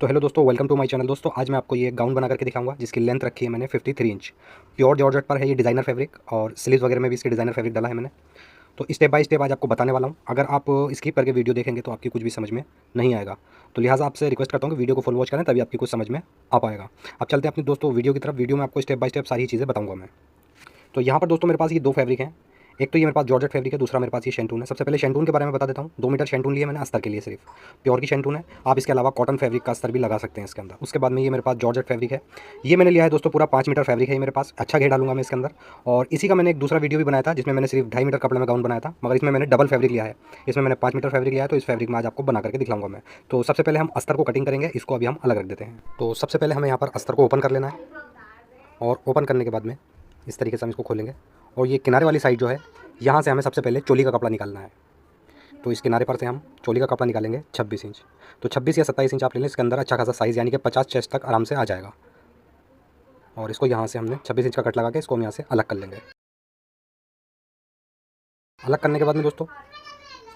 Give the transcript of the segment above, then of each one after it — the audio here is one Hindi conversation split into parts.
तो हेलो दोस्तों, वेलकम टू माय चैनल। दोस्तों आज मैं आपको ये गाउन बना करके दिखाऊंगा जिसकी लेंथ रखी है मैंने 53 इंच। प्योर जॉर्जेट पर है ये डिज़ाइनर फैब्रिक और स्लीव्स वगैरह में भी इसके डिज़ाइनर फैब्रिक डाला है मैंने। तो स्टेप बाय स्टेप आज आपको बताने वाला हूँ। अगर आप स्किप करके वीडियो देखेंगे तो आपकी कुछ भी समझ में नहीं आएगा। तो लिहाजा आपसे रिक्वेस्ट करता हूँ कि वीडियो को फुल वॉच करें, तभी आपकी कुछ समझ में आ पाएगा। अब चलते हैं अपने दोस्तों वीडियो की तरफ। वीडियो में आपको स्टेप बाय स्टेप सारी चीज़ें बताऊँगा मैं। तो यहाँ पर दोस्तों मेरे पास ये दो फैब्रिक हैं। एक तो ये मेरे पास जॉर्जेट फैब्रिक है, दूसरा मेरे पास ये शैंटून है। सबसे पहले शैंटून के बारे में बता देता हूँ। 2 मीटर शैंटून लिए मैंने अस्तर के लिए, सिर्फ प्योर की शैंटून है। आप इसके अलावा कॉटन फैब्रिक का अस्तर भी लगा सकते हैं इसके अंदर। उसके बाद में ये मेरे पास जॉर्जेट फैब्रिक है। ये मैंने लिया है दोस्तों, पूरा 5 मीटर फैब्रिक है ये मेरे पास। अच्छा घेर डालूंगा मैं इसके अंदर। और इसी का मैंने एक दूसरा वीडियो भी बनाया था जिसमें मैंने सिर्फ 2.5 मीटर कपड़े में गाउन बनाया था, मगर इसमें मैंने डबल फैब्रिक लिया है। इसमें मैंने 5 मीटर फैब्रिक लिया है, तो इस फैब्रिक में आज आपको बना करके दिखाऊंगा मैं। तो सबसे पहले हम अस्तर को कटिंग करेंगे, इसको अभी हम अलग रख देते हैं। तो सबसे पहले हमें यहाँ पर अस्तर को ओपन कर लेना है, और ओपन करने के बाद में इस तरीके से हम इसको खोलेंगे। और ये किनारे वाली साइड जो है, यहाँ से हमें सबसे पहले चोली का कपड़ा निकालना है। तो इस किनारे पर से हम चोली का कपड़ा निकालेंगे 26 इंच। तो 26 या 27 इंच आप ले लें, इसके अंदर अच्छा खासा साइज़ यानी कि 50 चेस्ट तक आराम से आ जाएगा। और इसको यहाँ से हमने 26 इंच का कट लगा के इसको हम यहाँ से अलग कर लेंगे। अलग करने के बाद में दोस्तों,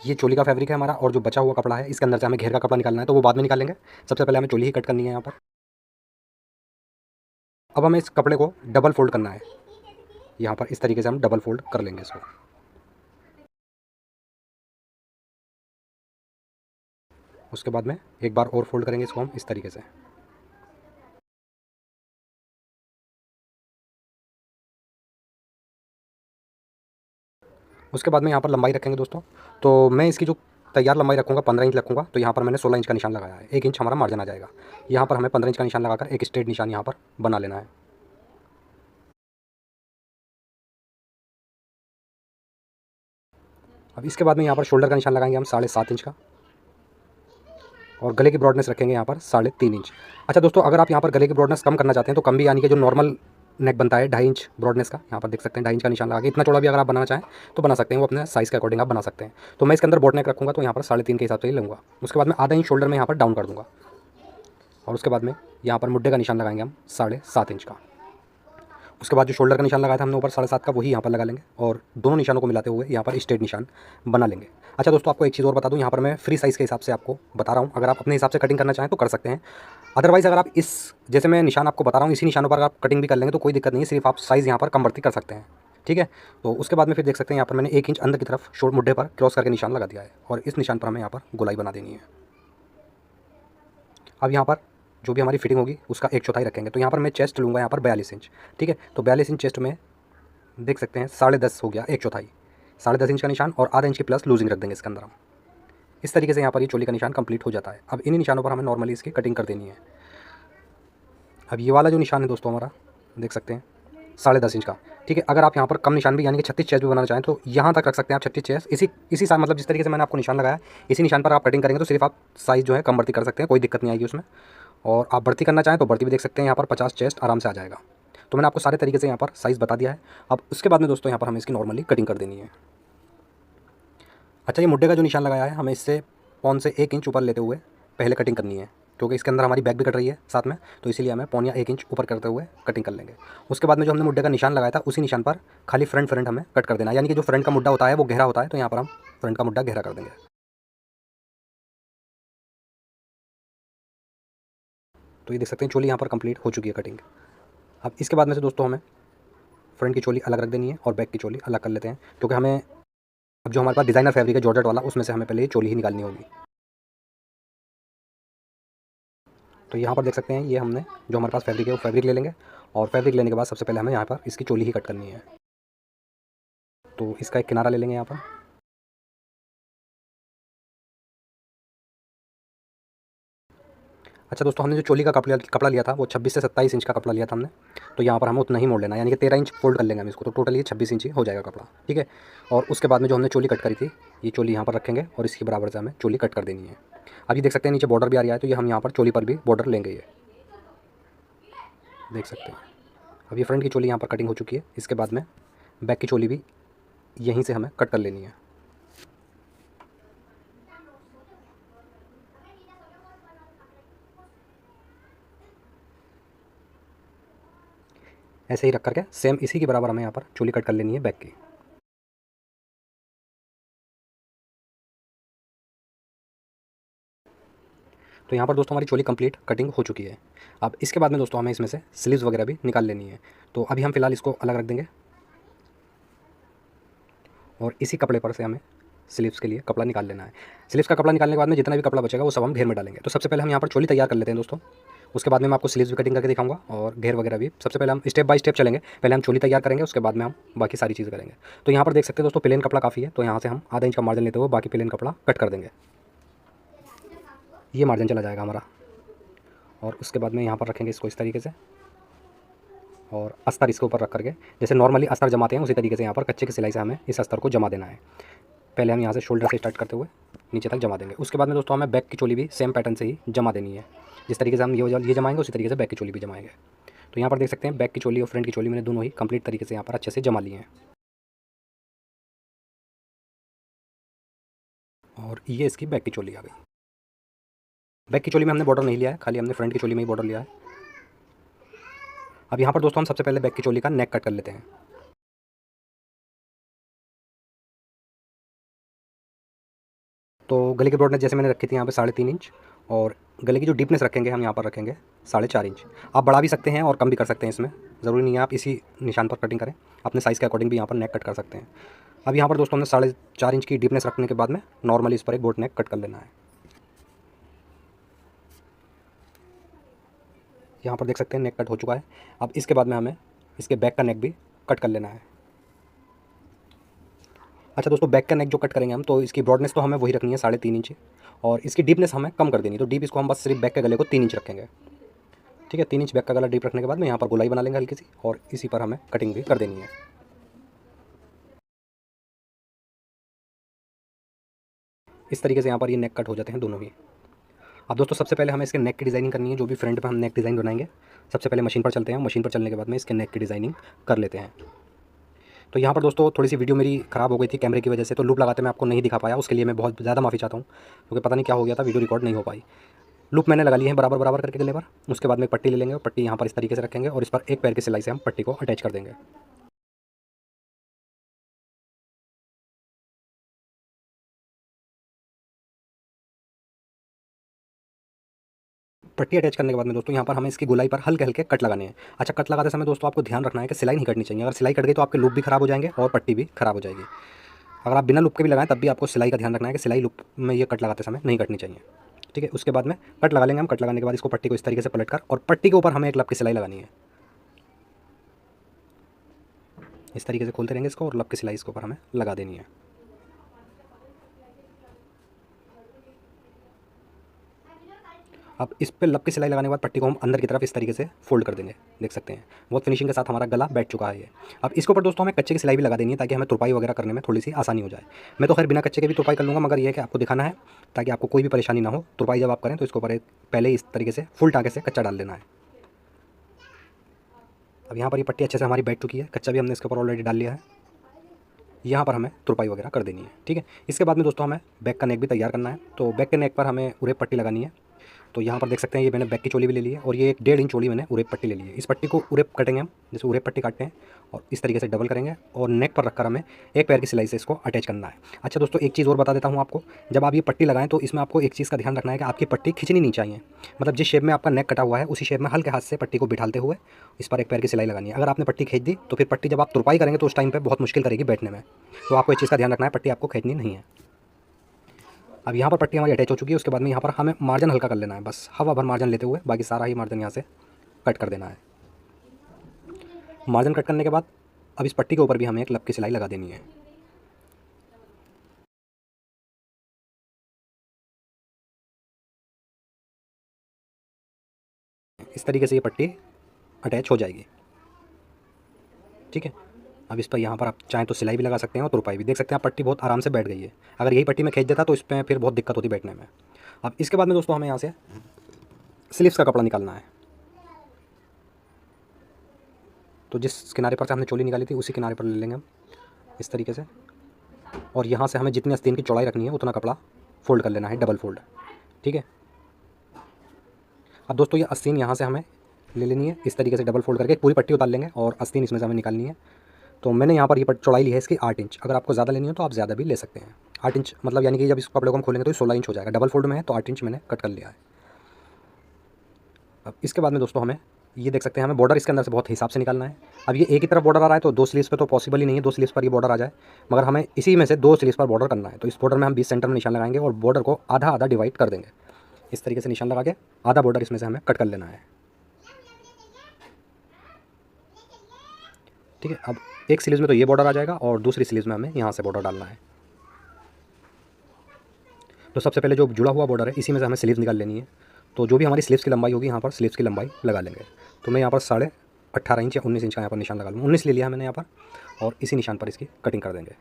ये चोली का फैब्रिक है हमारा, और जो बचा हुआ कपड़ा है इसके अंदर से हमें घेर का कपड़ा निकालना है, तो वो बाद में निकालेंगे। सबसे पहले हमें चोली ही कट करनी है यहाँ पर। अब हमें इस कपड़े को डबल फोल्ड करना है। यहाँ पर इस तरीके से हम डबल फोल्ड कर लेंगे इसको। उसके बाद में एक बार और फोल्ड करेंगे इसको हम इस तरीके से। उसके बाद में यहाँ पर लंबाई रखेंगे दोस्तों। तो मैं इसकी जो तैयार लंबाई रखूँगा 15 इंच रखूँगा। तो यहाँ पर मैंने 16 इंच का निशान लगाया है, 1 इंच हमारा मार्जिन आ जाएगा। यहाँ पर हमें 15 इंच का निशान लगाकर एक स्ट्रेट निशान यहाँ पर बना लेना है। अब इसके बाद में यहाँ पर शोल्डर का निशान लगाएंगे हम 7.5 इंच का, और गले की ब्रॉडनेस रखेंगे यहाँ पर 3.5 इंच। अच्छा दोस्तों, अगर आप यहाँ पर गले की ब्रॉडनेस कम करना चाहते हैं तो कम भी, यानी कि जो नॉर्मल नेक बनता है 2.5 इंच ब्रॉडनेस का, यहाँ पर देख सकते हैं 2.5 इंच का निशान लगा के। इतना चौड़ा भी अगर आप बनाना चाहें तो बना सकते हैं, वो अपने साइज़ के अकॉर्डिंग आप बना सकते हैं। तो मैं इसके अंदर बोट नेक रखूँगा, तो यहाँ पर 3.5 के हिसाब से ही लूँगा। उसके बाद में आधा इंच शोल्डर में यहाँ पर डाउन कर दूँगा, और उसके बाद में यहाँ पर मुड्ढे का निशान लगाएंगे हम 7.5 इंच का। उसके बाद जो शोल्डर का निशान लगाया था हमने ऊपर 7.5 का, वही यहाँ पर लगा लेंगे, और दोनों निशानों को मिलाते हुए यहाँ पर स्ट्रेट निशान बना लेंगे। अच्छा दोस्तों, आपको एक चीज़ और बता दूँ, यहाँ पर मैं फ्री साइज़ के हिसाब से आपको बता रहा हूँ। अगर आप अपने हिसाब से कटिंग करना चाहें तो कर सकते हैं। अदरवाइज़ अगर आप इस, जैसे मैं निशान आपको बता रहा हूँ, इसी निशानों पर आप कटिंग भी कर लेंगे तो कोई दिक्कत नहीं है। सिर्फ आप साइज़ यहाँ पर कम बढ़ती कर सकते हैं, ठीक है। तो उसके बाद में फिर देख सकते हैं यहाँ पर मैंने 1 इंच अंदर की तरफ शोल्डर मुड्ढे पर क्रॉस करके निशान लगा दिया है, और इस निशान पर हमें यहाँ पर गोलाई बना देनी है। अब यहाँ पर जो भी हमारी फिटिंग होगी उसका 1/4 रखेंगे। तो यहाँ पर मैं चेस्ट लूँगा यहाँ पर 42 इंच, ठीक है। तो 42 इंच चेस्ट में देख सकते हैं 10.5 हो गया, 1/4, 10.5 इंच का निशान, और आधा इंच की प्लस लूजिंग रख देंगे इसके अंदर हम। इस तरीके से यहाँ पर ये चोली का निशान कंप्लीट हो जाता है। अब इन्हीं निशानों पर हमें नॉर्मली इसकी कटिंग कर देनी है। अब ये वाला जो निशान है दोस्तों हमारा, देख सकते हैं 10.5 इंच का, ठीक है। अगर आप यहाँ पर कम निशान भी, यानी कि 36 चेस्ट भी बनाना चाहें तो यहाँ तक रख सकते हैं आप 36 चेस्ट। इसी साल मतलब जिस तरीके से मैंने आपको निशान लगाया, इसी निशान पर आप कटिंग करेंगे तो सिर्फ आप साइज़ जो है कम बढ़ती कर सकते हैं, कोई दिक्कत नहीं आएगी उसमें। और आप बढ़ती करना चाहें तो बढ़ती भी देख सकते हैं, यहाँ पर 50 चेस्ट आराम से आ जाएगा। तो मैंने आपको सारे तरीके से यहाँ पर साइज़ बता दिया है। अब उसके बाद में दोस्तों यहाँ पर हमें इसकी नॉर्मली कटिंग कर देनी है। अच्छा, ये मुड्ढे का जो निशान लगाया है, हमें इससे पौन से 1 इंच ऊपर लेते हुए पहले कटिंग करनी है, क्योंकि इसके अंदर हमारी बैक भी कट रही है साथ में, तो इसीलिए हमें पौन या 1 इंच ऊपर करते हुए कटिंग कर लेंगे। उसके बाद में जो हमने मुड्ढे का निशान लगाया था उसी निशान पर खाली फ्रंट हमें कट कर देना है, यानी कि जो फ्रंट का मुड्ढा होता है वो गहरा होता है, तो यहाँ पर हम फ्रंट का मुड्ढा गहरा कर देंगे। तो ये देख सकते हैं चोली यहाँ पर कंप्लीट हो चुकी है कटिंग। अब इसके बाद में से दोस्तों हमें फ्रंट की चोली अलग रख देनी है और बैक की चोली अलग कर लेते हैं, क्योंकि हमें अब जो हमारे पास डिज़ाइनर फैब्रिक है जॉर्जेट वाला, उसमें से हमें पहले ये चोली ही निकालनी होगी। तो यहाँ पर देख सकते हैं, ये हमने जो हमारे पास फैब्रिक है वो फैब्रिक ले लेंगे, और फैब्रिक लेने के बाद सबसे पहले हमें यहाँ पर इसकी चोली ही कट करनी है। तो इसका एक किनारा ले लेंगे यहाँ पर। अच्छा दोस्तों, हमने जो चोली का कपड़ा लिया था वो 26 से 27 इंच का कपड़ा लिया था हमने। तो यहाँ पर हमें उतना ही मोड़ लेना है, यानी कि 13 इंच फोल्ड कर लेंगे हम इसको, तो टोटल ये 26 इंच ही हो जाएगा कपड़ा, ठीक है। और उसके बाद में जो हमने चोली कट करी थी, ये चोली यहाँ पर रखेंगे और इसके बराबर से हमें चोली कट कर देनी है। अब ये देख सकते हैं नीचे बॉर्डर भी आ रहा है, तो ये हम यहाँ पर चोली पर भी बॉर्डर लेंगे, ये देख सकते हैं। अब ये फ्रंट की चोली यहाँ पर कटिंग हो चुकी है। इसके बाद में बैक की चोली भी यहीं से हमें कट कर लेनी है। ऐसे ही रख करके सेम इसी के बराबर हमें यहाँ पर चोली कट कर लेनी है बैक की। तो यहाँ पर दोस्तों हमारी चोली कंप्लीट कटिंग हो चुकी है। अब इसके बाद में दोस्तों हमें इसमें से स्लीव्स वगैरह भी निकाल लेनी है। तो अभी हम फिलहाल इसको अलग रख देंगे और इसी कपड़े पर से हमें स्लीव्स के लिए कपड़ा निकाल लेना है। स्लीव्स का कपड़ा निकालने के बाद में जितना भी कपड़ा बचेगा वो सब हम घेर में डालेंगे। तो सबसे पहले हम यहाँ पर चोली तैयार कर लेते हैं दोस्तों, उसके बाद में मैं आपको स्लीव्स भी कटिंग करके दिखाऊंगा और घेर वगैरह भी। सबसे पहले हम स्टेप बाय स्टेप चलेंगे, पहले हम चोली तैयार करेंगे, उसके बाद में हम बाकी सारी चीज़ें करेंगे। तो यहाँ पर देख सकते हैं दोस्तों प्लेन कपड़ा काफ़ी है, तो यहाँ से हम आधा इंच का मार्जिन लेते हुए बाकी प्लेन कपड़ा कट कर देंगे। ये मार्जिन चला जाएगा हमारा और उसके बाद में यहाँ पर रखेंगे इसको इस तरीके से और अस्तर इसके ऊपर रख करके जैसे नॉर्मली अस्तर जमाते हैं उसी तरीके से यहाँ पर कच्चे की सिलाई से हमें इस अस्तर को जमा देना है। पहले हम यहाँ से शोल्डर से स्टार्ट करते हुए नीचे तक जमा देंगे। उसके बाद में दोस्तों हमें बैक की चोली भी सेम पैटर्न से ही जमा देनी है। जिस तरीके से हम ये जमाएंगे उसी तरीके से बैक की चोली भी जमाएंगे। तो यहाँ पर देख सकते हैं बैक की चोली और फ्रंट की चोली मैंने दोनों ही कंप्लीट तरीके से यहाँ पर अच्छे से जमा लिए हैं। और ये इसकी बैक की चोली आ गई। बैक की चोली में हमने बॉर्डर नहीं लिया है, खाली हमने फ्रंट की चोली में ही बॉर्डर लिया है। अब यहाँ पर दोस्तों हम सबसे पहले बैक की चोली का नेक कट कर लेते हैं। तो गले की ब्रॉडनेस जैसे मैंने रखी थी यहाँ पे 3.5 इंच और गले की जो डीपनेस रखेंगे हम यहाँ पर रखेंगे 4.5 इंच। आप बढ़ा भी सकते हैं और कम भी कर सकते हैं, इसमें ज़रूरी नहीं है आप इसी निशान पर कटिंग करें, अपने साइज़ के अकॉर्डिंग भी यहाँ पर नेक कट कर सकते हैं। अब यहाँ पर दोस्तों हमने 4.5 इंच की डीपनेस रखने के बाद में नॉर्मली इस पर एक बोट नेक कट कर लेना है। यहाँ पर देख सकते हैं नेक कट हो चुका है। अब इसके बाद में हमें इसके बैक का नेक भी कट कर लेना है। अच्छा दोस्तों बैक का नेक जो कट करेंगे हम, तो इसकी ब्रॉडनेस तो हमें वही रखनी है 3.5 इंच और इसकी डीपनेस हमें कम कर देनी। तो डीप इसको हम बस सिर्फ बैक के गले को 3 इंच रखेंगे। ठीक है, 3 इंच बैक का गला डीप रखने के बाद में यहाँ पर गोलाई बना लेंगे हल्की सी और इसी पर हमें कटिंग भी कर देनी है। इस तरीके से यहाँ पर ये नेक कट हो जाते हैं दोनों ही। अब दोस्तों सबसे पहले हमें इसके नेक की डिज़ाइनिंग करनी है। जो भी फ्रंट पर हम नेक डिज़ाइन बनाएंगे, सबसे पहले मशीन पर चलते हैं। मशीन पर चलने के बाद में इसके नेक की डिज़ाइनिंग कर लेते हैं। तो यहाँ पर दोस्तों थोड़ी सी वीडियो मेरी ख़राब हो गई थी कैमरे की वजह से, तो लूप लगाते मैं आपको नहीं दिखा पाया, उसके लिए मैं बहुत ज़्यादा माफ़ी चाहता हूँ, क्योंकि पता नहीं क्या हो गया था, वीडियो रिकॉर्ड नहीं हो पाई। लूप मैंने लगा ली है बराबर बराबर करके गले पर। उसके बाद में एक पट्टी ले लेंगे और पट्टी यहाँ पर इस तरीके से रखेंगे और इस पर एक पैर की सिलाई से हम पट्टी को अटैच कर देंगे। पट्टी अटैच करने के बाद में दोस्तों यहाँ पर हमें इसकी गोलाई पर हल्के हल्के कट लगाने हैं। अच्छा, कट लगाते समय दोस्तों आपको ध्यान रखना है कि सिलाई नहीं कटनी चाहिए। अगर सिलाई कट गई तो आपके लूप भी खराब हो जाएंगे और पट्टी भी खराब हो जाएगी। अगर आप बिना लूप के भी लगाएं तब भी आपको सिलाई का ध्यान रखना है कि सिलाई लूप में ये कट लगाते समय नहीं कटनी चाहिए। ठीक है, उसके बाद में कट लगा लेंगे हम। कट लगाने के बाद इसको पट्टी को इस तरीके से पलट कर और पट्टी के ऊपर हमें एक लब की सिलाई लगानी है। इस तरीके से खोलते रहेंगे इसको और लब की सिलाई इसके ऊपर हमें लगा देनी है। अब इस पे लब की सिलाई लगाने के बाद पट्टी को हम अंदर की तरफ इस तरीके से फोल्ड कर देंगे। देख सकते हैं बहुत फिनिशिंग के साथ हमारा गला बैठ चुका है ये। अब इसके ऊपर दोस्तों हमें कच्चे की सिलाई भी लगा देनी है ताकि हमें तुरपाई वगैरह करने में थोड़ी सी आसानी हो जाए। मैं तो खैर बिना कच्चे के भी तुरपाई कर लूँगा, मगर ये है कि आपको दिखाना है ताकि आपको कोई भी परेशानी ना हो। तुरपाई जब आप करें तो इसके ऊपर पहले इस तरीके से फुल टाँके से कच्चा डाल लेना है। अब यहाँ पर ये पट्टी अच्छे से हमारी बैठ चुकी है, कच्चा भी हमने इसके ऊपर ऑलरेडी डाल लिया है। यहाँ पर हमें तुरपाई वगैरह कर देनी है। ठीक है, इसके बाद में दोस्तों हमें बैक का नेक भी तैयार करना है। तो बैक के नेक पर हमें उरेप पट्टी लगानी है। तो यहाँ पर देख सकते हैं ये मैंने बैक की चोली भी ले ली है और ये एक 1.5 इंच चोली मैंने उरेप पट्टी ले ली है। इस पट्टी को उरेप कटेंगे हम, जैसे उरेप पट्टी काटते हैं और इस तरीके से डबल करेंगे और नेक पर रखकर हमें एक पैर की सिलाई से इसको अटैच करना है। अच्छा दोस्तों एक चीज़ और बता देता हूँ आपको, जब आप ये पट्टी लगाएं तो इसमें आपको एक चीज़ का ध्यान रखना है कि आपकी पट्टी खिंचनी नहीं चाहिए। मतलब जिस शेप में आपका नेक कटा हुआ है उसी शेप में हल्के हाथ से पट्टी को बिठाते हुए इस पर एक पैर की सिलाई लगानी है। अगर आपने पट्टी खींच दी तो फिर पट्टी जब आप तुरपाई करेंगे तो उस टाइम पर बहुत मुश्किल करेगी बैठने में। तो आपको इस चीज़ का ध्यान रखना है, पट्टी आपको खींचनी नहीं है। अब यहाँ पर पट्टी हमारी अटैच हो चुकी है। उसके बाद में यहाँ पर हमें मार्जिन हल्का कर लेना है, बस हवा भर मार्जिन लेते हुए बाकी सारा ही मार्जिन यहाँ से कट कर देना है। मार्जिन कट करने के बाद अब इस पट्टी के ऊपर भी हमें एक लब की सिलाई लगा देनी है। इस तरीके से ये पट्टी अटैच हो जाएगी। ठीक है, अब इस पर यहाँ पर आप चाहें तो सिलाई भी लगा सकते हैं और तुरपाई भी। देख सकते हैं आप पट्टी बहुत आराम से बैठ गई है। अगर यही पट्टी में खींच देता तो इस पर फिर बहुत दिक्कत होती बैठने में। अब इसके बाद में दोस्तों हमें यहाँ से स्लीव्स का कपड़ा निकालना है। तो जिस किनारे पर से हमने चोली निकाली थी उसी किनारे पर ले लेंगे हम इस तरीके से और यहाँ से हमें जितनी आस्तीन की चौड़ाई रखनी है उतना कपड़ा फोल्ड कर लेना है, डबल फोल्ड। ठीक है, अब दोस्तों ये आस्तीन यहाँ से हमें ले लेनी है इस तरीके से डबल फोल्ड करके पूरी पट्टी उतार लेंगे और आस्तीन इसमें से हमें निकालनी है। तो मैंने यहाँ पर ये चौड़ाई ली है इसकी 8 इंच। अगर आपको ज़्यादा लेनी हो तो आप ज़्यादा भी ले सकते हैं। 8 इंच मतलब यानी कि जब इस कपड़े को हम खोलेंगे तो 16 इंच हो जाएगा। डबल फोल्ड में है तो 8 इंच मैंने कट कर लिया है। अब इसके बाद में दोस्तों हमें ये देख सकते हैं, हमें बॉर्डर इसके अंदर से बहुत हिसाब से निकालना है। अब ये एक ही तरफ बॉर्डर आ रहा है तो 2 स्लीव्स पे तो पॉसिबल ही नहीं है 2 स्लीव्स पर ये बॉर्डर आ जाए, मगर हमें इसी में से 2 स्लीव्स पर बॉर्डर करना है। तो इस बॉर्डर में हम 20 सेंटर में निशान लगाएंगे और बॉर्डर को आधा आधा डिवाइड कर देंगे। इस तरीके से निशान लगा के आधा बॉर्डर इसमें से हमें कट कर लेना है। ठीक है, अब एक स्लीव्स में तो ये बॉर्डर आ जाएगा और दूसरी स्लीव्स में हमें यहाँ से बॉर्डर डालना है। तो सबसे पहले जो जुड़ा हुआ बॉर्डर है इसी में से हमें स्लीव्स निकाल लेनी है। तो जो भी हमारी स्लीव्स की लंबाई होगी यहाँ पर स्लीव्स की लंबाई लगा लेंगे। तो मैं यहाँ पर 18.5 इंच या 19 इंच का यहाँ पर निशान लगा लूँ। 19 ले लिया है मैंने यहाँ पर, और इसी निशान पर इसकी कटिंग कर देंगे,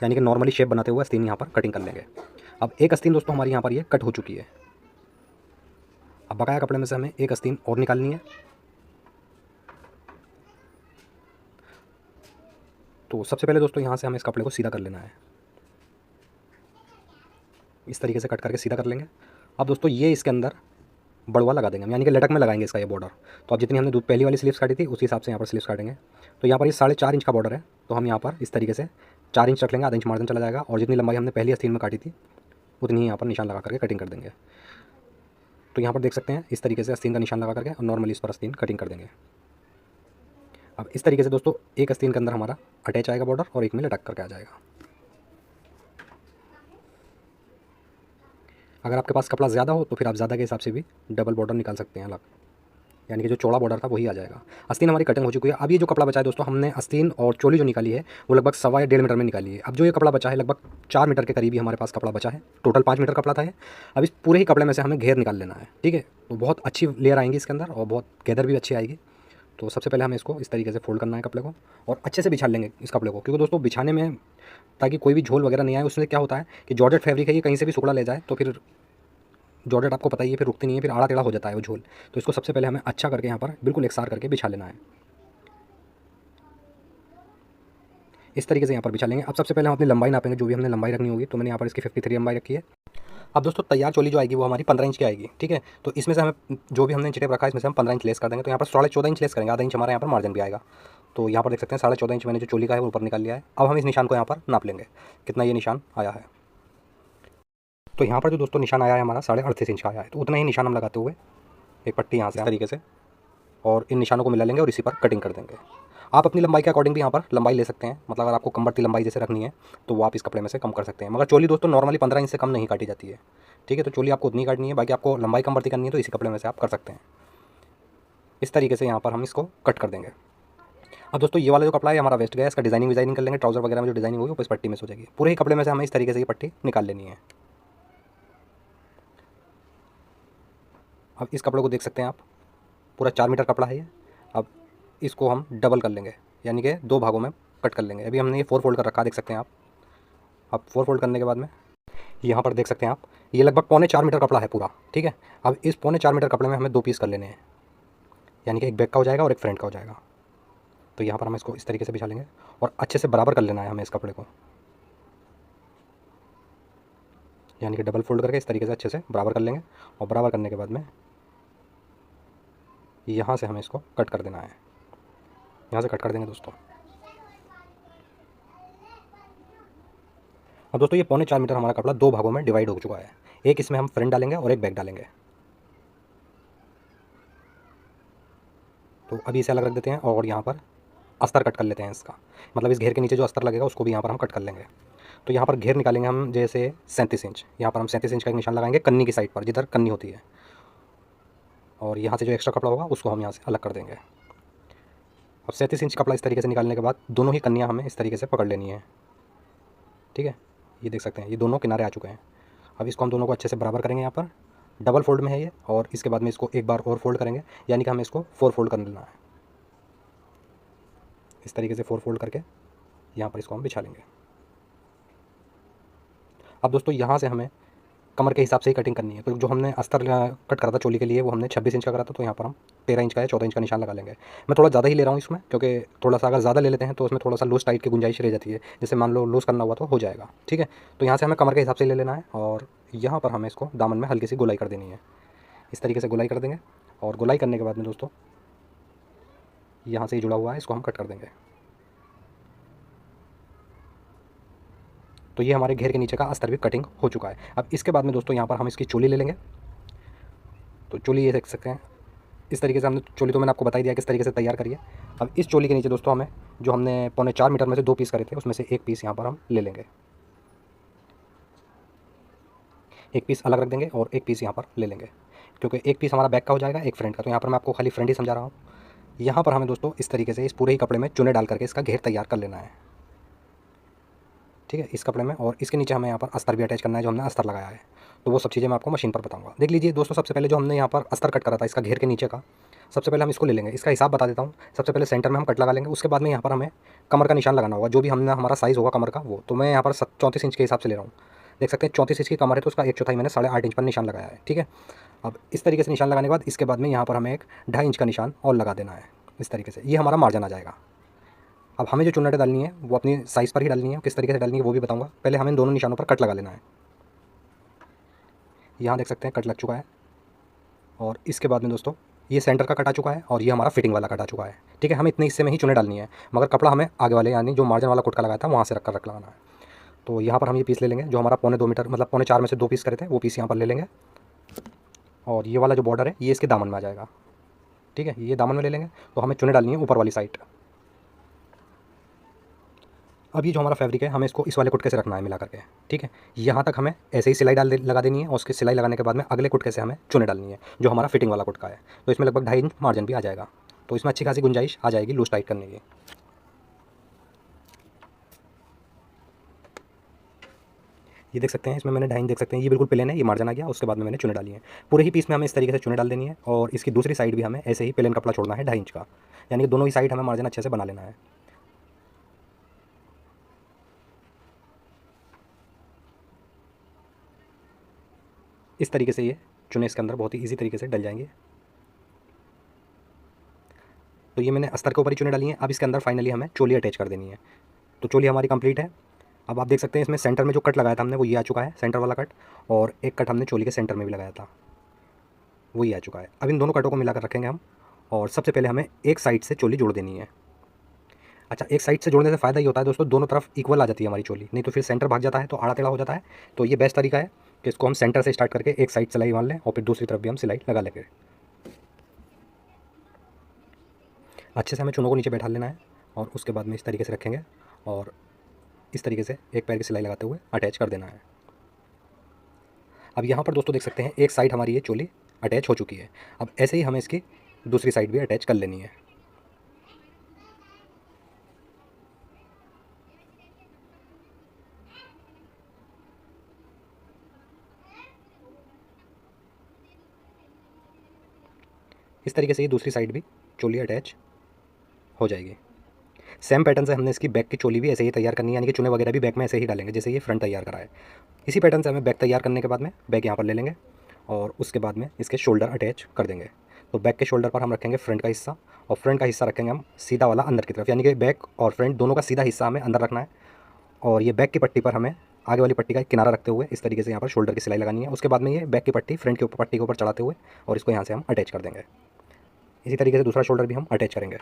यानी कि नॉर्मली शेप बनाते हुए आस्तीन यहाँ पर कटिंग कर लेंगे। अब एक आस्तीन दोस्तों हमारी यहाँ पर ये कट हो चुकी है। अब बकाया कपड़े में से हमें एक आस्तीन और निकालनी है। तो सबसे पहले दोस्तों यहाँ से हमें इस कपड़े को सीधा कर लेना है, इस तरीके से कट करके सीधा कर लेंगे। अब दोस्तों ये इसके अंदर बड़वा लगा देंगे हम, यानी कि लटक में लगाएंगे इसका ये बॉर्डर। तो अब जितनी हमने पहली वाली स्लीव्स काटी थी उसी हिसाब से यहाँ पर स्लीव्स काटेंगे। तो यहाँ पर ये 4.5 इंच का बॉर्डर है, तो हम यहाँ पर इस तरीके से 4 इंच रख लेंगे, आधा इंच मार्जिन चला जाएगा, और जितनी लंबाई हमने पहली आस्तीन में काटी थी उतनी ही यहाँ पर निशान लगा करके कटिंग कर देंगे। तो यहाँ पर देख सकते हैं इस तरीके से आस्तीन का निशान लगा करके और नॉर्मली इस पर आस्तीन कटिंग कर देंगे। अब इस तरीके से दोस्तों एक आस्तीन के अंदर हमारा अटैच आएगा बॉर्डर और एक में लटक करके आ जाएगा। अगर आपके पास कपड़ा ज़्यादा हो तो फिर आप ज़्यादा के हिसाब से भी डबल बॉर्डर निकाल सकते हैं अलग, यानी कि जो चौड़ा बॉर्डर था वही आ जाएगा। आस्तीन हमारी कटिंग हो चुकी है। अब ये जो कपड़ा बचा है दोस्तों, हमने आस्तीन और चोली जो निकाली है वो लगभग 1.25 या 1.5 मीटर में निकाली है। अब जो ये कपड़ा बचा है लगभग 4 मीटर के करीब ही हमारे पास कपड़ा बचा है। टोटल 5 मीटर कपड़ा था ये। अब इस पूरे ही कपड़े में से हमें घेर निकाल लेना है। ठीक है, तो बहुत अच्छी लेयर आएंगी इसके अंदर और बहुत गैदर भी अच्छी आएगी। तो सबसे पहले हमें इसको इस तरीके से फोल्ड करना है कपड़े को, और अच्छे से बिछा लेंगे इस कपड़े को, क्योंकि दोस्तों बिछाने में ताकि कोई भी झोल वगैरह नहीं आए। उसमें क्या होता है कि जॉर्जेट फैब्रिक है, ये कहीं से भी सुकड़ा ले जाए तो फिर जॉर्जेट आपको पता ही है फिर रुकती नहीं है, फिर आड़ा टेढ़ा हो जाता है वो झोल। तो इसको सबसे पहले हमें अच्छा करके यहाँ पर बिल्कुल एकसार करके बिछा लेना है। इस तरीके से यहाँ पर बिछा लेंगे। अब सबसे पहले हम अपनी लंबाई नापेंगे, जो भी हमने लंबाई रखनी होगी। तो मैंने यहाँ पर इसकी 53 लंबाई रखी है। अब दोस्तों तैयार चोली जो आएगी वो हमारी 15 इंच की आएगी। ठीक है, तो इसमें से हमें जो भी हमने इंच टेप रखा है इसमें से हम 15 इंच लेस कर देंगे। तो यहाँ पर 14.5 इंच लेस करेंगे, आधा इंच हमारा यहाँ पर मार्जिन भी आएगा। तो यहाँ पर देख सकते हैं 14.5 इंच मैंने जो चोली का है वो ऊपर निकाल लिया है। अब हम इस निशान को यहाँ पर नाप लेंगे कितना ये निशान आया है। तो यहाँ पर जो दोस्तों निशान आया है हमारा 38.5 इंच का आया है। तो उतना ही निशान हम लगाते हुए एक पट्टी यहाँ से इस तरीके से और इन निशानों को मिला लेंगे और इसी पर कटिंग कर देंगे। आप अपनी लंबाई के अकॉर्डिंग भी यहाँ पर लंबाई ले सकते हैं, मतलब अगर आपको कमर की लंबाई जैसे रखनी है तो वो आप इस कपड़े में से कम कर सकते हैं। मगर चोली दोस्तों नॉर्मली 15 इंच से कम नहीं काटी जाती है। ठीक है, तो चोली आपको उतनी काटनी है, बाकी आपको लंबाई कम बढ़ती करनी है तो इसी कपड़े में से आप कर सकते हैं। इस तरीके से यहाँ पर हम इसको कट कर देंगे। अब दोस्तों ये वाला जो कपड़ा है हमारा वेस्ट गया, इसका डिजाइनिंग कर लेंगे। ट्राउजर वगैरह में जो डिजाइनिंग होगी वो इस पट्टी में हो जाएगी। पूरे ही कपड़े में से हमें इस तरीके से ये पट्टी निकाल लेनी है। अब इस कपड़े को देख सकते हैं आप, पूरा 4 मीटर कपड़ा है ये। अब इसको हम डबल कर लेंगे, यानी कि 2 भागों में कट कर लेंगे। अभी हमने ये 4 फोल्ड कर रखा, देख सकते हैं आप। अब 4 फोल्ड करने के बाद में यहाँ पर देख सकते हैं आप, ये लगभग 3.25 मीटर कपड़ा है पूरा। ठीक है, अब इस 3.25 मीटर कपड़े में हमें 2 पीस कर लेने हैं, यानी कि एक बैक का हो जाएगा और एक फ्रंट का हो जाएगा। तो यहाँ पर हम इसको इस तरीके से बिछा लेंगे और अच्छे से बराबर कर लेना है हमें इस कपड़े को, यानी कि डबल फोल्ड करके इस तरीके से अच्छे से बराबर कर लेंगे। और बराबर करने के बाद में यहाँ से हमें इसको कट कर देना है, यहाँ से कट कर देंगे दोस्तों। अब दोस्तों ये 3.25 मीटर हमारा कपड़ा 2 भागों में डिवाइड हो चुका है। एक इसमें हम फ्रंट डालेंगे और एक बैक डालेंगे। तो अभी इसे अलग रख देते हैं और यहाँ पर अस्तर कट कर लेते हैं इसका, मतलब इस घेर के नीचे जो अस्तर लगेगा उसको भी यहाँ पर हम कट कर लेंगे। तो यहाँ पर घेर निकालेंगे हम जैसे 37 इंच, यहाँ पर हम 37 इंच का एक निशान लगाएंगे कन्नी की साइड पर, जिधर कन्नी होती है, और यहाँ से जो एक्स्ट्रा कपड़ा होगा उसको हम यहाँ से अलग कर देंगे। अब 37 इंच कपड़ा इस तरीके से निकालने के बाद दोनों ही कन्नियाँ हमें इस तरीके से पकड़ लेनी है। ठीक है, ये देख सकते हैं ये दोनों किनारे आ चुके हैं। अब इसको हम दोनों को अच्छे से बराबर करेंगे। यहाँ पर डबल फोल्ड में है ये, और इसके बाद में इसको एक बार और फोल्ड करेंगे, यानी कि हमें इसको 4 फोल्ड कर लेना है। इस तरीके से 4 फोल्ड करके यहाँ पर इसको हम बिछा लेंगे। अब दोस्तों यहाँ से हमें कमर के हिसाब से ही कटिंग करनी है। तो जो हमने अस्तर कट करा था चोली के लिए वो हमने 26 इंच का करा था, तो यहाँ पर हम 13 इंच का या 14 इंच का निशान लगा लेंगे। मैं थोड़ा ज़्यादा ही ले रहा हूँ इसमें, क्योंकि थोड़ा सा अगर ज़्यादा ले लेते हैं तो उसमें थोड़ा सा लूज टाइट की गुंजाइश रह जाती है, जैसे मान लो लूज़ करना हुआ तो हो जाएगा। ठीक है, तो यहाँ से हमें कमर के हिसाब से ले लेना है और यहाँ पर हमें इसको दामन में हल्की सी गोलाई कर देनी है। इस तरीके से गोलाई कर देंगे, और गोलाई करने के बाद में दोस्तों यहाँ से ही जुड़ा हुआ है इसको हम कट कर देंगे। तो ये हमारे घेर के नीचे का अस्तर भी कटिंग हो चुका है। अब इसके बाद में दोस्तों यहाँ पर हम इसकी चोली ले लेंगे। तो चोली ये देख सकते हैं इस तरीके से हमने चोली तो मैंने आपको बता ही दिया किस तरीके से तैयार करिए। अब इस चोली के नीचे दोस्तों हमें जो हमने 4.25 मीटर में से 2 पीस करे थे उसमें से एक पीस यहाँ पर हम ले लेंगे, एक पीस अलग रख देंगे और एक पीस यहाँ पर ले लेंगे, क्योंकि एक पीस हमारा बैक का हो जाएगा, एक फ्रंट का। तो यहाँ पर मैं आपको खाली फ्रंट ही समझा रहा हूँ। यहाँ पर हमें दोस्तों इस तरीके से इस पूरे ही कपड़े में चुने डाल करके इसका घेर तैयार कर लेना है, ठीक है, इस कपड़े में। और इसके नीचे हमें यहाँ पर अस्तर भी अटैच करना है, जो हमने अस्तर लगाया है। तो वो सब चीज़ें मैं आपको मशीन पर बताऊँगा। देख लीजिए दोस्तों, सबसे पहले जो हमने यहाँ पर अस्तर कट करा था इसका घेर के नीचे का, सबसे पहले हम इसको ले लेंगे। इसका हिसाब बता देता हूँ। सबसे पहले सेंटर में हम कट लगा लेंगे, उसके बाद में यहाँ पर हमें कमर का निशान लगाना होगा, जो भी हमने हमारा साइज़ होगा कमर का वो। तो मैं यहाँ पर 34 इंच के हिसाब से ले रहा हूँ। देख सकते हैं 34 इंच की कमर है, तो उसका 1/4 मैंने 8.5 इंच पर निशान लगाया है, ठीक है। अब इस तरीके से निशान लगाने के बाद इसके बाद में यहाँ पर हमें एक 2.5 इंच का निशान और लगा देना है, इस तरीके से। ये हमारा मार्जिन आ जाएगा। अब हमें जो चुन्नटें डालनी है वो अपनी साइज़ पर ही डालनी है, किस तरीके से डालनी है वो भी बताऊँगा। पहले हमें इन दोनों निशानों पर कट लगा लेना है। यहाँ देख सकते हैं कट लग चुका है। और इसके बाद में दोस्तों ये सेंटर का कट आ चुका है और ये हमारा फिटिंग वाला कट आ चुका है, ठीक है। हमें इतने हिस्से में ही चुने डालनी है, मगर कपड़ा हमें आगे वाले यानी जो मार्जिन वाला कुट का लगाया था वहाँ से रख लगाना है। तो यहाँ पर हम ये पीस ले लेंगे, जो हमारा 2.25 मीटर मतलब 4.25 में से 2 पीस करे थे वो पीस यहाँ पर ले लेंगे। और ये वाला जो बॉर्डर है ये इसके दामन में आ जाएगा, ठीक है, ये दामन में ले लेंगे। तो हमें चुने डालनी है ऊपर वाली साइड। अब ये जो हमारा फैब्रिक है हमें इसको इस वाले कुटके से रखना है मिला करके, ठीक है। यहाँ तक हमें ऐसे ही सिलाई लगा देनी है और उसकी सिलाई लगाने के बाद में अगले कुटके से हमें चुने डालनी है, जो हमारा फिटिंग वाला कुटका है। तो इसमें लगभग 2.5 इंच मार्जिन भी आ जाएगा, तो इसमें अच्छी खासी गुंजाइश आ जाएगी लूज टाइट करने की। ये देख सकते हैं इसमें मैंने 2.5 इंच देख सकते हैं, ये बिल्कुल प्लेन है, ये मार्जिन आ गया। उसके बाद में मैंने चुने डाली है। पूरे ही पीस में हमें इस तरीके से चुने डाल देनी है और इसकी दूसरी साइड भी हमें ऐसे ही प्लेन कपड़ा छोड़ना है 2.5 इंच का, यानी कि दोनों ही साइड हमें मार्जिन अच्छे से बना लेना है। इस तरीके से ये चुने इसके अंदर बहुत ही ईजी तरीके से डल जाएंगे। तो ये मैंने अस्तर के ऊपर ही चुने डाली हैं। अब इसके अंदर फाइनली हमें चोली अटैच कर देनी है। तो चोली हमारी कंप्लीट है। अब आप देख सकते हैं इसमें सेंटर में जो कट लगाया था हमने वो ये आ चुका है, सेंटर वाला कट। और एक कट हमने चोली के सेंटर में भी लगाया था, वो ये आ चुका है। अब इन दोनों कटों को मिलाकर रखेंगे हम। और सबसे पहले हमें एक साइड से चोली जोड़ देनी है। अच्छा, एक साइड से जोड़ने से फ़ायदा ये होता है दोस्तों, दोनों तरफ इक्वल आ जाती है हमारी चोली, नहीं तो फिर सेंटर भाग जाता है तो आड़ा टेढ़ा हो जाता है। तो ये बेस्ट तरीका है कि इसको हम सेंटर से स्टार्ट करके एक साइड सिलाई मान लें और फिर दूसरी तरफ भी हम सिलाई लगा लेंगे। अच्छे से हमें चुनों को नीचे बैठा लेना है और उसके बाद में इस तरीके से रखेंगे और इस तरीके से एक पैर की सिलाई लगाते हुए अटैच कर देना है। अब यहाँ पर दोस्तों देख सकते हैं एक साइड हमारी ये चोली अटैच हो चुकी है। अब ऐसे ही हमें इसकी दूसरी साइड भी अटैच कर लेनी है। इस तरीके से ये दूसरी साइड भी चोली अटैच हो जाएगी। सेम पैटर्न से हमने इसकी बैक की चोली भी ऐसे ही तैयार करनी है, यानी कि चुने वगैरह भी बैक में ऐसे ही डालेंगे जैसे ये फ्रंट तैयार करा है। इसी पैटर्न से हमें बैक तैयार करने के बाद में बैक यहाँ पर ले लेंगे और उसके बाद में इसके शोल्डर अटैच कर देंगे। तो बैक के शोल्डर पर हम रखेंगे फ्रंट का हिस्सा और फ्रंट का हिस्सा रखेंगे हम सीधा वाला अंदर की तरफ, यानी कि बैक और फ्रंट दोनों का सीधा हिस्सा हमें अंदर रखना है। और ये बैक की पट्टी पर हमें आगे वाली पट्टी का एक किनारा रखते हुए इस तरीके से यहाँ पर शोल्डर की सिलाई लगानी है। उसके बाद में ये बैक की पट्टी फ्रंट के ऊपर पट्टी के ऊपर चढ़ाते हुए और इसको यहाँ से हम अटैच कर देंगे। इसी तरीके से दूसरा शोल्डर भी हम अटैच करेंगे।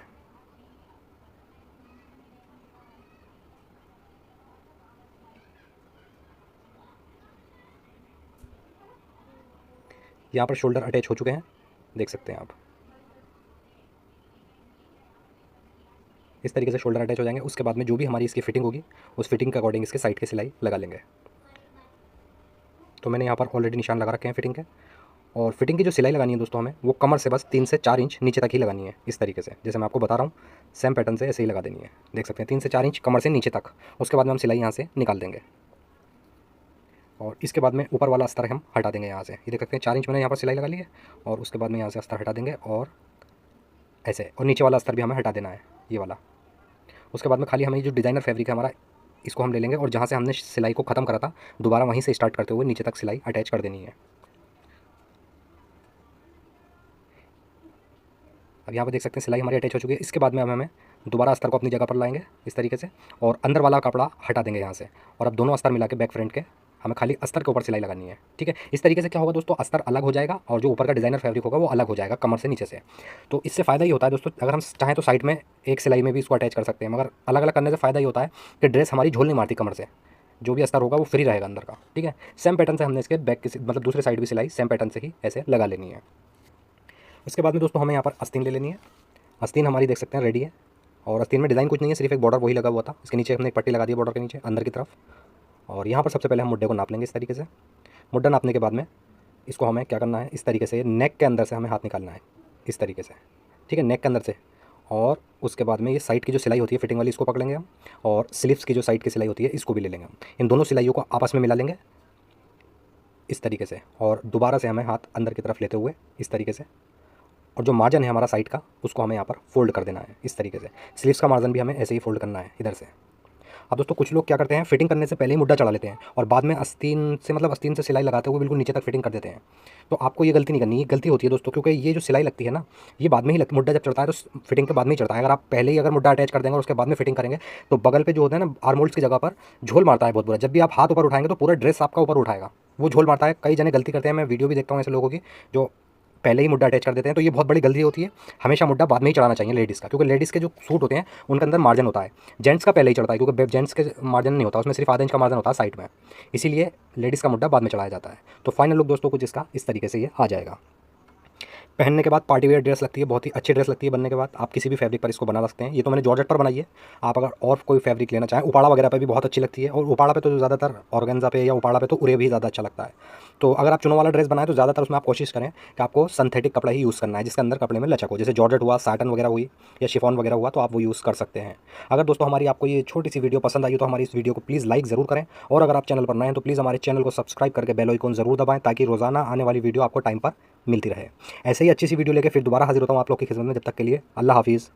यहाँ पर शोल्डर अटैच हो चुके हैं, देख सकते हैं आप। इस तरीके से शोल्डर अटैच हो जाएंगे। उसके बाद में जो भी हमारी इसकी फिटिंग होगी उस फिटिंग के अकॉर्डिंग इसके साइड की सिलाई लगा लेंगे। तो मैंने यहाँ पर ऑलरेडी निशान लगा रखे हैं फिटिंग के। और फिटिंग की जो सिलाई लगानी है दोस्तों हमें वो कमर से बस 3 से 4 इंच नीचे तक ही लगानी है, इस तरीके से जैसे मैं आपको बता रहा हूँ। सेम पैटर्न से ऐसे ही लगा देनी है, देख सकते हैं 3 से 4 इंच कमर से नीचे तक। उसके बाद में हम सिलाई यहाँ से निकाल देंगे और इसके बाद में ऊपर वाला अस्तर हम हटा देंगे यहाँ से। ये देख सकते हैं 4 इंच मैंने यहाँ पर सिलाई लगा ली है और उसके बाद में यहाँ से अस्तर हटा देंगे और ऐसे। और नीचे वाला अस्तर भी हमें हटा देना है, ये वाला। उसके बाद में खाली हमें जो डिज़ाइनर फैब्रिक है हमारा इसको हम ले लेंगे और जहाँ से हमने सिलाई को ख़त्म करा था दोबारा वहीं से स्टार्ट करते हुए नीचे तक सिलाई अटैच कर देनी है। अब यहाँ पर देख सकते हैं सिलाई हमारी अटैच हो चुकी है। इसके बाद में हमें दोबारा अस्तर को अपनी जगह पर लाएंगे इस तरीके से और अंदर वाला कपड़ा हटा देंगे यहाँ से। और अब दोनों अस्तर मिला के बैक फ्रंट के हमें खाली अस्तर के ऊपर सिलाई लगानी है, ठीक है। इस तरीके से क्या होगा दोस्तों, अस्तर अलग हो जाएगा और जो ऊपर का डिज़ाइनर फैब्रिक होगा वो अलग हो जाएगा कमर से नीचे से। तो इससे फ़ायदा ये होता है दोस्तों, अगर हम चाहें तो साइड में एक सिलाई में भी इसको अटैच कर सकते हैं, मगर अलग अलग करने से फ़ायदा ये होता है कि ड्रेस हमारी झोल नहीं मारती कमर से, जो भी अस्तर होगा वो फ्री रहेगा अंदर का, ठीक है। सेम पैटर्न से हमने इसके बैक की मतलब दूसरे साइड भी सिलाई सेम पैटर्न से ही ऐसे लगा लेनी है। इसके बाद में दोस्तों हमें यहाँ पर आस्तीन ले लेनी है। आस्तीन हमारी देख सकते हैं रेडी है, और आस्तीन में डिज़ाइन कुछ नहीं है, सिर्फ एक बॉर्डर वही लगा हुआ था। इसके नीचे हमने एक पट्टी लगा दी बॉर्डर के नीचे अंदर की तरफ। और यहाँ पर सबसे पहले हम मुड्ढे को नाप लेंगे इस तरीके से। मुड्ढा नापने के बाद में इसको हमें क्या करना है, इस तरीके से नेक के अंदर से हमें हाथ निकालना है इस तरीके से, ठीक है, नेक के अंदर से। और उसके बाद में ये साइड की जो सिलाई होती है फिटिंग वाली, इसको पकड़ लेंगे हम, और स्लीव्स की जो साइड की सिलाई होती है इसको भी ले लेंगे हम। इन दोनों सिलाइयों को आपस में मिला लेंगे इस तरीके से, और दोबारा से हमें हाथ अंदर की तरफ लेते हुए इस तरीके से, और जो मार्जिन है हमारा साइड का उसको हमें यहाँ पर फोल्ड कर देना है इस तरीके से। स्लीव्स का मार्जिन भी हमें ऐसे ही फोल्ड करना है इधर से। अब दोस्तों कुछ लोग क्या करते हैं, फिटिंग करने से पहले ही मुड्ढा चढ़ा लेते हैं और बाद में आस्तीन से, मतलब आस्तीन से सिलाई लगाते हुए बिल्कुल नीचे तक फिटिंग कर देते हैं। तो आपको ये गलती नहीं करनी, ये गलती होती है दोस्तों, क्योंकि ये जो सिलाई लगती है ना, ये बाद में ही मुड्ढा जब चढ़ता है तो फिटिंग के बाद में ही चढ़ता है। अगर आप पहले ही अगर मुड्ढा अटैच कर देंगे और उसके बाद में फिटिंग करेंगे तो बगल पे जो होता है ना, आर्मोल्ड्स की जगह पर झोल मारता है बहुत बुरा। जब भी आप हाथ ऊपर उठाएंगे तो पूरा ड्रेस आपका ऊपर उठाएगा, वो झोल मारता है। कई जने गलती करते हैं, मैं वीडियो भी देखता हूँ ऐसे लोगों की जो पहले ही मुड्ढा अटैच कर देते हैं, तो ये बहुत बड़ी गलती होती है। हमेशा मुड्ढा बाद में ही चढ़ाना चाहिए लेडीज़ का, क्योंकि लेडीज़ के जो सूट होते हैं उनके अंदर मार्जिन होता है। जेंट्स का पहले ही चढ़ता है, क्योंकि जेंट्स के मार्जिन नहीं होता, उसमें सिर्फ आधा इंच का मार्जिन होता है साइड में, इसीलिए लेडीज़ का मुड्ढा बाद में चढ़ाया जाता है। तो फाइनल लुक दोस्तों कुछ इसका इस तरीके से ये आ जाएगा। पहनने के बाद पार्टी वेयर ड्रेस लगती है, बहुत ही अच्छी ड्रेस लगती है। बनने के बाद आप किसी भी फैब्रिक पर इसको बना सकते हैं। ये तो मैंने जॉर्जेट पर बनाई है, आप अगर और कोई फैब्रिक लेना चाहें, उपाड़ा वगैरह पे भी बहुत अच्छी लगती है। और उपाड़ा पे तो ज़्यादातर ऑर्गेन्जा पे या उपाड़ा पे तो उरे भी ज़्यादा अच्छा लगता है। तो अगर आप चुनो वाला ड्रेस बनाएं तो ज़्यादातर उसमें आप कोशिश करें कि आपको सिंथेटिक कपड़ा ही यूज़ करना है, जिसके अंदर कपड़े में लचक हो, जैसे जॉर्जेट हुआ, साटन वगैरह हुई या शिफॉन वगैरह हुआ, तो आप वो यूज़ कर सकते हैं। अगर दोस्तों हमारी आपको ये छोटी सी वीडियो पसंद आई तो हमारी इस वीडियो को प्लीज़ लाइक ज़रूर करें, और अगर आप चैनल पर नए हैं तो प्लीज़ हमारे चैनल को सब्सक्राइब करके बेल आइकन ज़रूर दबाएं, ताकि रोज़ाना आने वाली वीडियो आपको टाइम पर मिलती रहे। ऐसे ही अच्छी सी वीडियो लेकर फिर दोबारा हाजिर होता हूँ आप लोग की खिदमत में। जब तक के लिए अल्लाह हाफिज़।